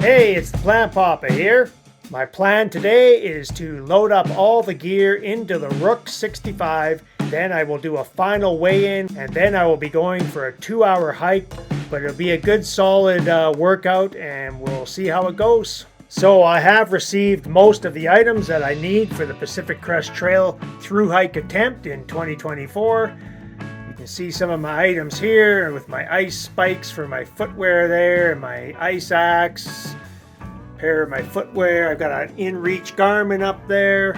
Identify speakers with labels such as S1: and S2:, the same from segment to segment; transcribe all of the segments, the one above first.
S1: Hey, it's the Plant Papa here. My plan today is to load up all the gear into the Rook 65, then I will do a final weigh-in, and then I will be going for a 2-hour hike, but it'll be a good solid workout, and we'll see how it goes. So I have received most of the items that I need for the Pacific Crest Trail through hike attempt in 2024. You can see some of my items here with my ice spikes for my footwear there, and my ice axe, pair of my footwear. I've got an in-reach Garmin up there.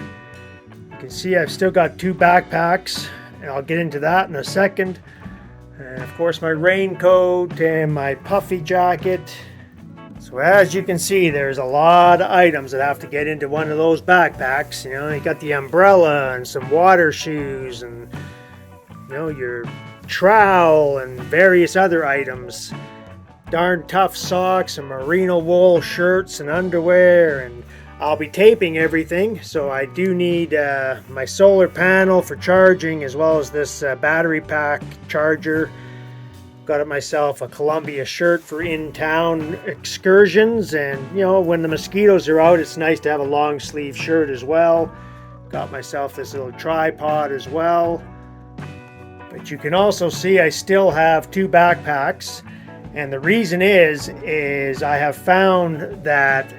S1: You can see I've still got 2 backpacks, and I'll get into that in a second. And of course my raincoat and my puffy jacket. So as you can see, there's a lot of items that have to get into one of those backpacks. You know, you got the umbrella and some water shoes and, you know, your trowel and various other items. Darn tough socks and merino wool shirts and underwear, and I'll be taping everything, so I do need my solar panel for charging, as well as this battery pack charger. Got it myself a Columbia shirt for in-town excursions, and you know, when the mosquitoes are out, it's nice to have a long sleeve shirt as well. Got myself this little tripod as well. But you can also see I still have 2 backpacks. And the reason is I have found that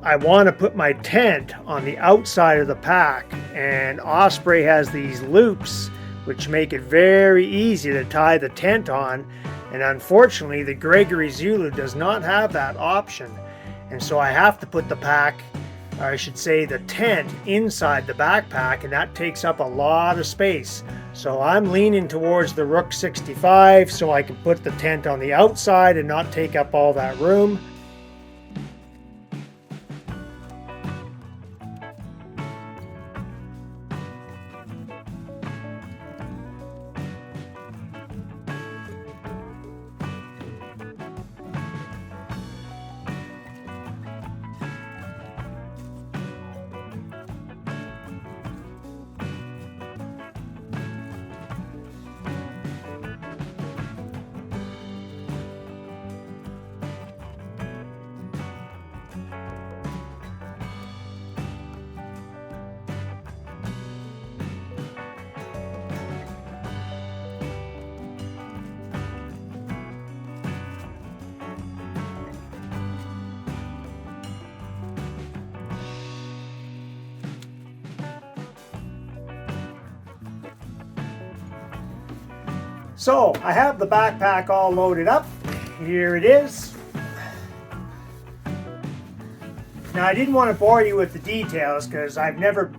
S1: I want to put my tent on the outside of the pack, and Osprey has these loops which make it very easy to tie the tent on, and unfortunately the Gregory Zulu does not have that option, and so I have to put the pack, or I should say the tent, inside the backpack, and that takes up a lot of space. So I'm leaning towards the Rook 65 so I can put the tent on the outside and not take up all that room. So I have the backpack all loaded up. Here it is. Now I didn't want to bore you with the details because I've never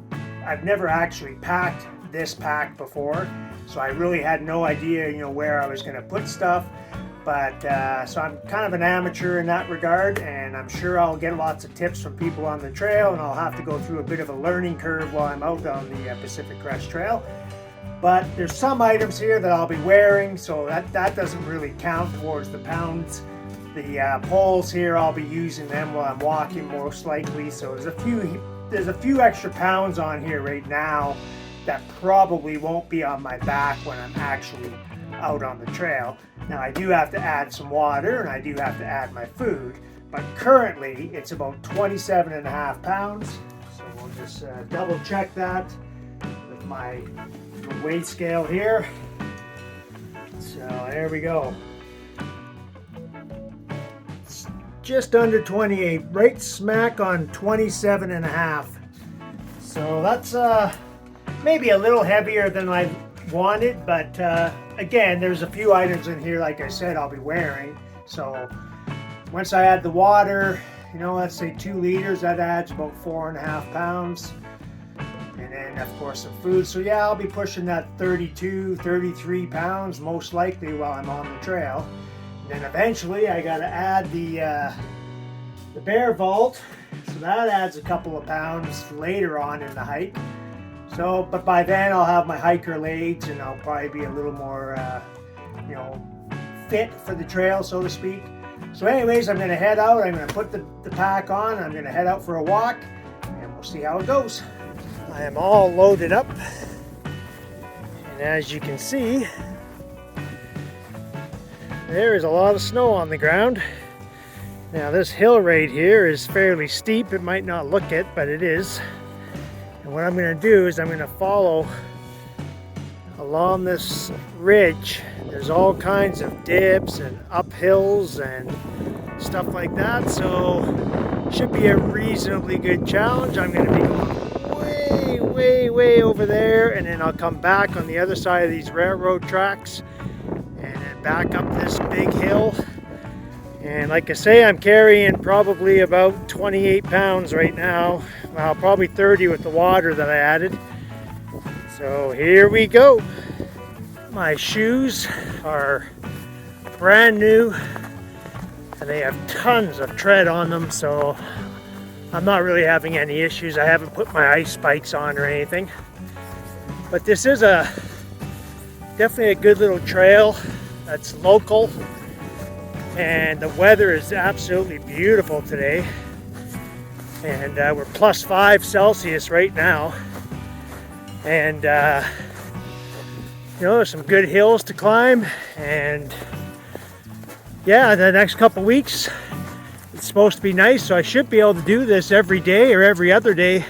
S1: actually packed this pack before, so I really had no idea, you know, where I was going to put stuff. But so I'm kind of an amateur in that regard, and I'm sure I'll get lots of tips from people on the trail, and I'll have to go through a bit of a learning curve while I'm out on the Pacific Crest Trail. But there's some items here that I'll be wearing, so that doesn't really count towards the pounds. The poles here, I'll be using them while I'm walking most likely. So there's a few extra pounds on here right now that probably won't be on my back when I'm actually out on the trail. Now I do have to add some water, and I do have to add my food, but currently it's about 27.5 pounds. So we'll just double check that with my weight scale here. So there we go. It's just under 28, right smack on 27.5. So that's maybe a little heavier than I wanted, but again, there's a few items in here, like I said, I'll be wearing. So once I add the water, you know, let's say 2 liters, that adds about 4.5 pounds. And then of course some food. So yeah, I'll be pushing that 32, 33 pounds most likely while I'm on the trail. And then eventually I got to add the bear vault. So that adds a couple of pounds later on in the hike. So, but by then I'll have my hiker legs, and I'll probably be a little more, you know, fit for the trail, so to speak. So anyways, I'm going to head out. I'm going to put the pack on. I'm going to head out for a walk, and we'll see how it goes. I am all loaded up, and as you can see, there is a lot of snow on the ground. Now this hill right here is fairly steep. It might not look it, but it is. And what I'm going to do is I'm going to follow along this ridge. There's all kinds of dips and uphills and stuff like that, so should be a reasonably good challenge. I'm going to be going way over there, and then I'll come back on the other side of these railroad tracks and then back up this big hill. And like I say, I'm carrying probably about 28 pounds right now. Well, probably 30 with the water that I added. So here we go. My shoes are brand new and they have tons of tread on them, so I'm not really having any issues. I haven't put my ice spikes on or anything. But this is definitely a good little trail that's local. And the weather is absolutely beautiful today. And we're plus 5 Celsius right now. And you know, there's some good hills to climb. And yeah, the next couple weeks it's supposed to be nice, so I should be able to do this every day or every other day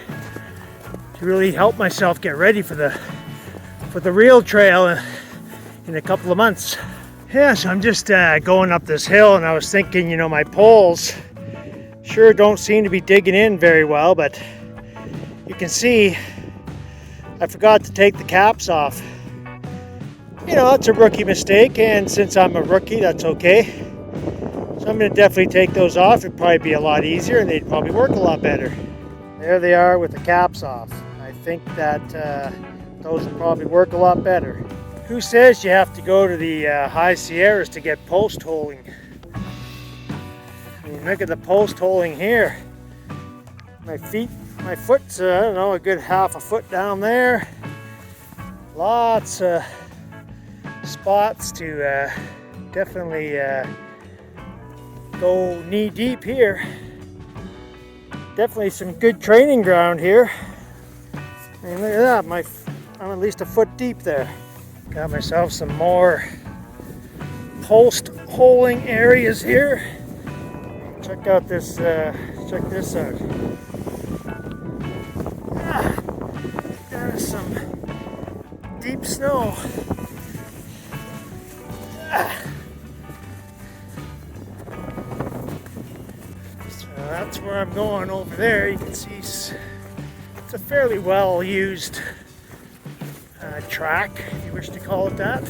S1: to really help myself get ready for the real trail in a couple of months. Yeah, so I'm just going up this hill, and I was thinking, you know, my poles sure don't seem to be digging in very well, but you can see I forgot to take the caps off. You know, it's a rookie mistake, and since I'm a rookie, that's okay. So I'm going to definitely take those off. It'd probably be a lot easier, and they'd probably work a lot better. There they are with the caps off. I think that those would probably work a lot better. Who says you have to go to the high Sierras to get post holing? I mean, look at the post holing here. My foot's, I don't know, a good half a foot down there. Lots of spots to definitely go knee deep here. Definitely some good training ground here. I mean, look at that, I'm at least a foot deep there. Got myself some more post holing areas here. Check out this, check this out. That is some deep snow. So that's where I'm going over there. You can see it's a fairly well used track, if you wish to call it that.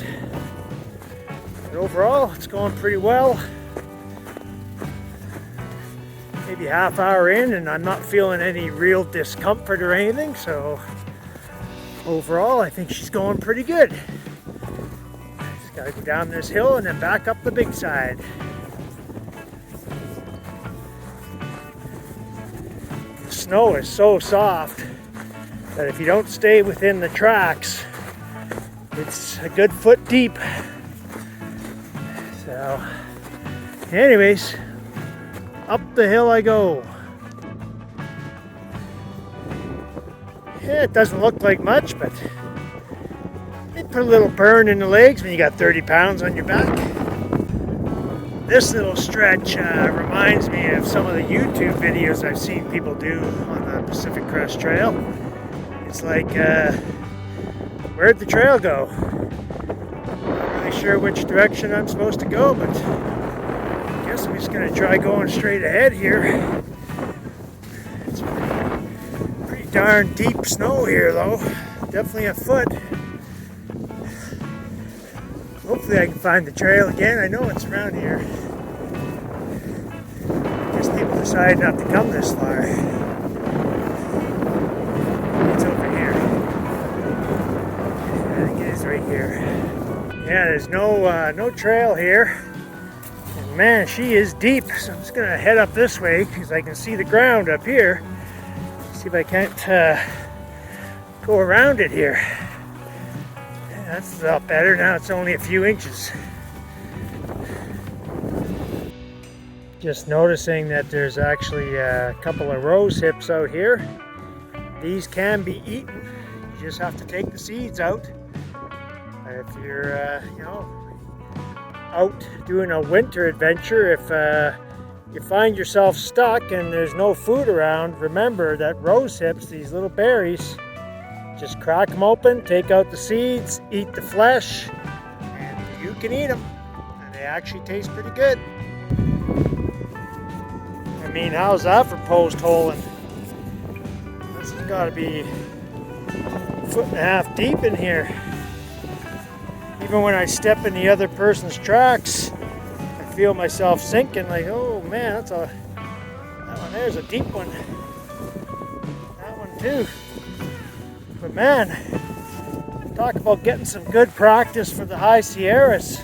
S1: But overall, it's going pretty well. Maybe half hour in, and I'm not feeling any real discomfort or anything, so overall, I think she's going pretty good. Just gotta go down this hill and then back up the big side. The snow is so soft that if you don't stay within the tracks, it's a good foot deep. So, anyways, up the hill I go. Yeah, it doesn't look like much, but it put a little burn in the legs when you got 30 pounds on your back. This little stretch reminds me of some of the YouTube videos I've seen people do on the Pacific Crest Trail. It's like, where'd the trail go? Not really sure which direction I'm supposed to go, but I guess I'm just going to try going straight ahead here. It's pretty darn deep snow here, though. Definitely a foot. Hopefully I can find the trail again. I know it's around here. I guess people decided not to come this far. It's over here. I think it is right here. Yeah, there's no trail here. And man, she is deep. So I'm just gonna head up this way because I can see the ground up here. See if I can't go around it here. Yeah, that's a lot better. Now it's only a few inches. Just noticing that there's actually a couple of rose hips out here. These can be eaten. You just have to take the seeds out. If you're, you know, out doing a winter adventure, if you find yourself stuck and there's no food around, remember that rose hips, these little berries, just crack them open, take out the seeds, eat the flesh, and you can eat them. And they actually taste pretty good. I mean, how's that for post-holing? This has got to be 1.5 feet deep in here. Even when I step in the other person's tracks, I feel myself sinking like, oh man, that one there's a deep one. That one too. But man, talk about getting some good practice for the high Sierras.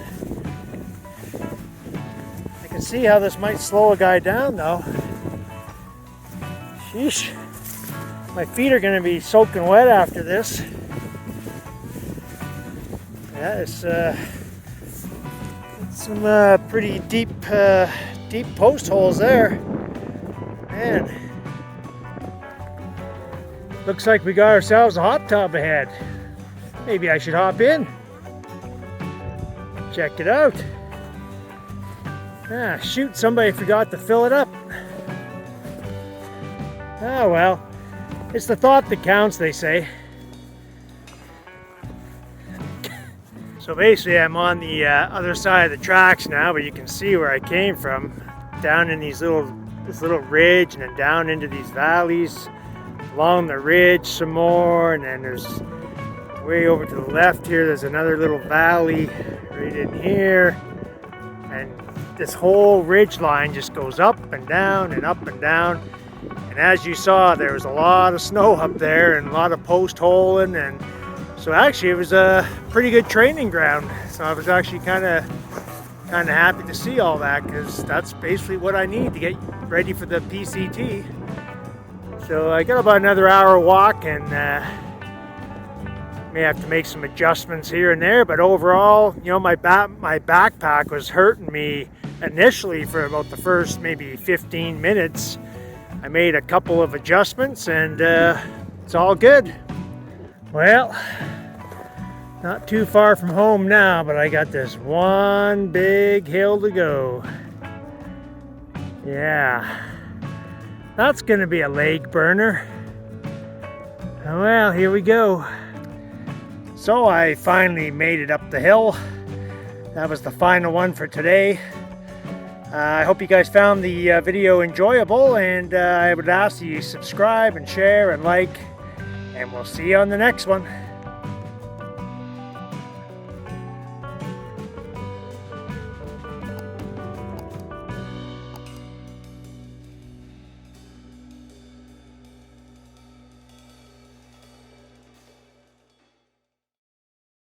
S1: I can see how this might slow a guy down though. Sheesh. My feet are going to be soaking wet after this. Yeah, it's some pretty deep post holes there. Man. Looks like we got ourselves a hot tub ahead. Maybe I should hop in. Check it out. Ah, shoot, somebody forgot to fill it up. Oh well, it's the thought that counts, they say. So basically I'm on the other side of the tracks now, but you can see where I came from. Down in this little ridge, and then down into these valleys. Along the ridge some more, and then there's way over to the left here, there's another little valley right in here. And this whole ridge line just goes up and down and up and down. And as you saw, there was a lot of snow up there and a lot of post-holing, and so actually it was a pretty good training ground. So I was actually kind of happy to see all that, because that's basically what I need to get ready for the PCT. So I got about another hour walk, and may have to make some adjustments here and there, but overall, you know, my backpack was hurting me initially for about the first maybe 15 minutes. I made a couple of adjustments, and it's all good. Well, not too far from home now, but I got this one big hill to go. Yeah. That's gonna be a leg burner. Well, here we go. So I finally made it up the hill. That was the final one for today. I hope you guys found the video enjoyable, and I would ask that you subscribe and share and like, and we'll see you on the next one.